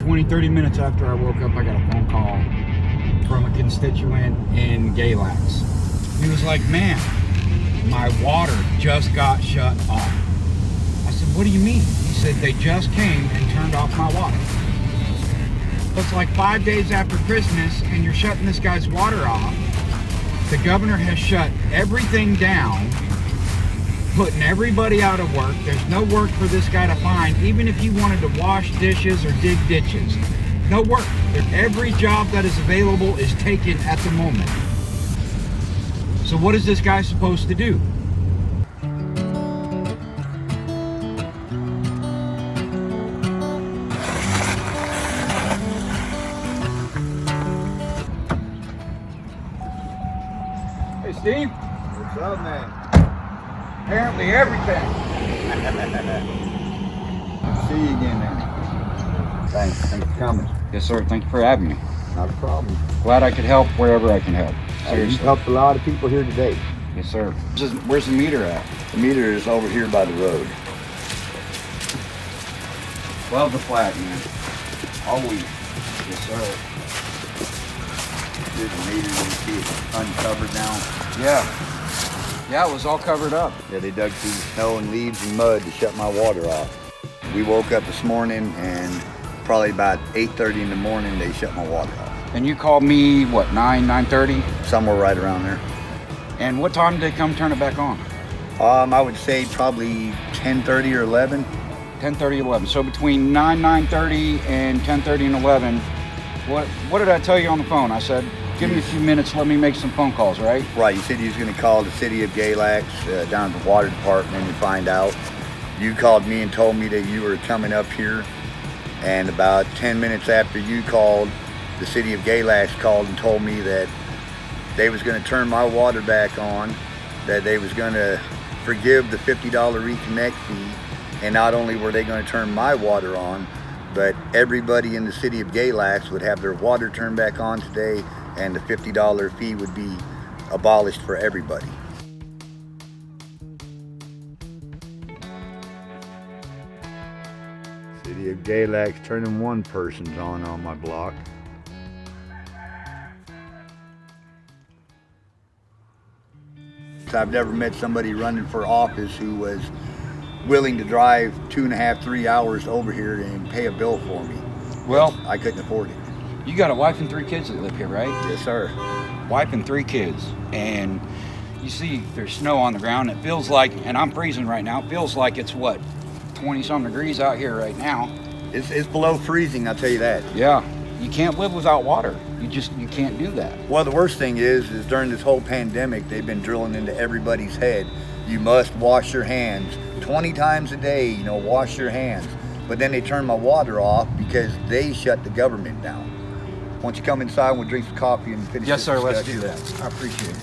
20, 30 minutes after I woke up, I got a phone call from a constituent in Galax. He was like, man, my water just got shut off. I said, what do you mean? He said, they just came and turned off my water. It's like 5 days after Christmas and you're shutting this guy's water off. The governor has shut everything down, putting everybody out of work. There's no work for this guy to find, even if he wanted to wash dishes or dig ditches. No work. Every job that is available is taken at the moment. So what is this guy supposed to do? Hey Steve. What's up, man? Apparently everything. See you again, man. Thanks for coming. Yes, sir. Thank you for having me. Not a problem. Glad I could help wherever I can help. You've Seriously. helped a lot of people here today. Yes, sir. Where's the meter at? The meter is over here by the road. Love the flag, man. Always. Yes, sir. Here's the meter. You see it's uncovered now. Yeah, it was all covered up. Yeah, they dug through snow and leaves and mud to shut my water off. We woke up this morning and probably about 8:30 in the morning they shut my water off. And you called me, what, 9:30? Somewhere right around there. And what time did they come turn it back on? I would say probably 10:30 or 11. 10:30, 11. So between 9:30 and 10:30 and 11, what did I tell you on the phone? I said, give me a few minutes, let me make some phone calls, right? Right, you said you was going to call the city of Galax down at the water department and find out. You called me and told me that you were coming up here, and about 10 minutes after you called, the city of Galax called and told me that they was going to turn my water back on, that they was going to forgive the $50 reconnect fee, and not only were they going to turn my water on, but everybody in the city of Galax would have their water turned back on today, and the $50 fee would be abolished for everybody. City of Galax turning one person's on my block. I've never met somebody running for office who was willing to drive 2.5, 3 hours over here and pay a bill for me. Well, I couldn't afford it. you got a wife and 3 kids that live here, right? Yes, sir. Wife and 3 kids. And you see there's snow on the ground. It feels like, and I'm freezing right now, it feels like it's what, 20-some degrees out here right now. It's below freezing, I'll tell you that. Yeah, you can't live without water. You can't do that. Well, the worst thing is during this whole pandemic, they've been drilling into everybody's head. You must wash your hands 20 times a day, wash your hands. But then they turn my water off because they shut the government down. Why don't you come inside and we'll drink some coffee and finish Yes, this sir, let's discussion. do that. I appreciate it.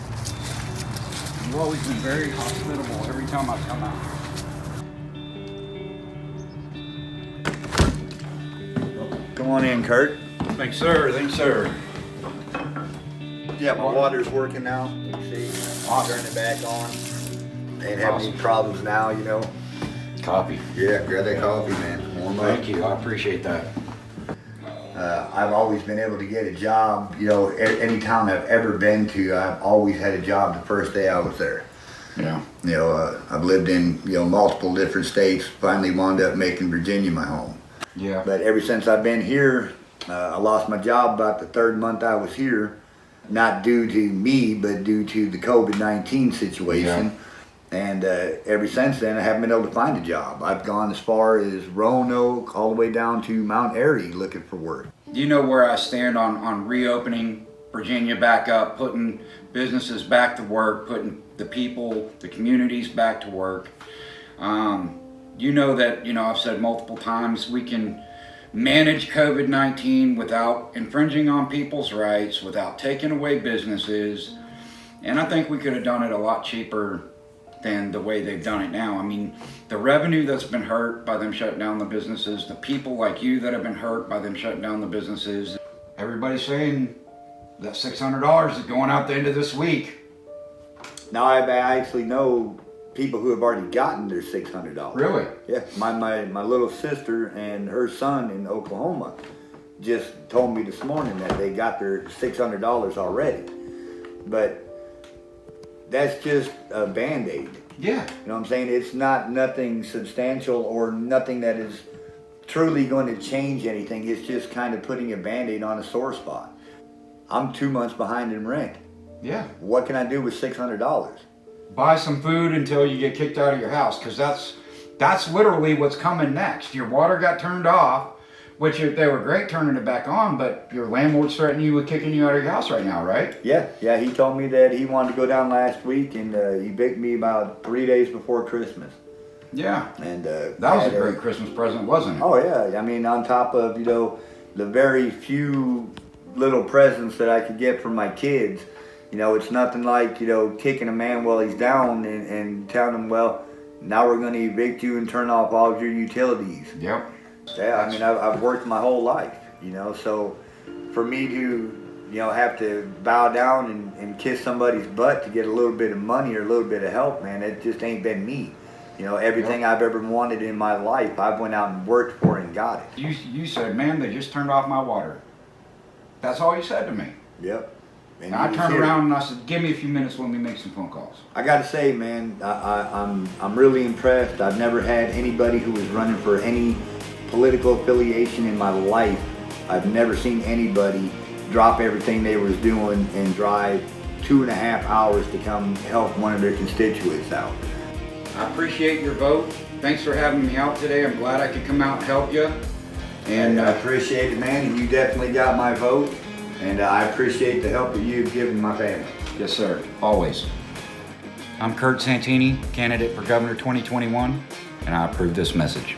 You've always been very hospitable every time I've come out. Come on in, Kurt. Thanks, sir. Thanks, sir. Yeah, my water's working now. You see, I'll turn it back on. Ain't having any problems now, Coffee. Yeah, grab that coffee, man. Warm up. Thank you. I appreciate that. I've always been able to get a job, any town I've ever been to, I've always had a job the first day I was there. Yeah. I've lived in, multiple different states, finally wound up making Virginia my home. Yeah. But ever since I've been here, I lost my job about the 3rd month I was here, not due to me, but due to the COVID-19 situation. Yeah. And ever since then, I haven't been able to find a job. I've gone as far as Roanoke, all the way down to Mount Airy looking for work. Do you know where I stand on reopening Virginia back up, putting businesses back to work, putting the people, the communities back to work? You know that, I've said multiple times, we can manage COVID-19 without infringing on people's rights, without taking away businesses. And I think we could have done it a lot cheaper than the way they've done it now. I mean, the revenue that's been hurt by them shutting down the businesses, the people like you that have been hurt by them shutting down the businesses. Everybody's saying that $600 is going out the end of this week. Now I actually know people who have already gotten their $600. Really? Yeah, my little sister and her son in Oklahoma, just told me this morning that they got their $600 already. But that's just a Band-Aid. Yeah. You know what I'm saying? It's not nothing substantial or nothing that is truly going to change anything. It's just kind of putting a Band-Aid on a sore spot. I'm 2 months behind in rent. Yeah. What can I do with $600? Buy some food until you get kicked out of your house, because that's literally what's coming next. Your water got turned off, which they were great turning it back on, but your landlord's threatening you with kicking you out of your house right now, right? Yeah. He told me that he wanted to go down last week, and he evict me about 3 days before Christmas. Yeah. And that was a great Christmas present, wasn't it? Oh yeah. I mean, on top of, the very few little presents that I could get from my kids, it's nothing like, kicking a man while he's down and telling him, well, now we're going to evict you and turn off all of your utilities. Yep. Yeah, I mean, I've worked my whole life, so for me to, have to bow down and kiss somebody's butt to get a little bit of money or a little bit of help, man, it just ain't been me. Everything I've ever wanted in my life, I've went out and worked for and got it. You said, man, they just turned off my water. That's all you said to me. Yep. And I turned around and I said, give me a few minutes, let me make some phone calls. I got to say, man, I'm really impressed. I've never had anybody who was running for any political affiliation in my life. I've never seen anybody drop everything they was doing and drive 2.5 hours to come help one of their constituents out. I appreciate your vote. Thanks for having me out today. I'm glad I could come out and help you. And I appreciate it, man. And you definitely got my vote. And I appreciate the help that you've given my family. Yes, sir. Always. I'm Kurt Santini, candidate for Governor 2021, and I approve this message.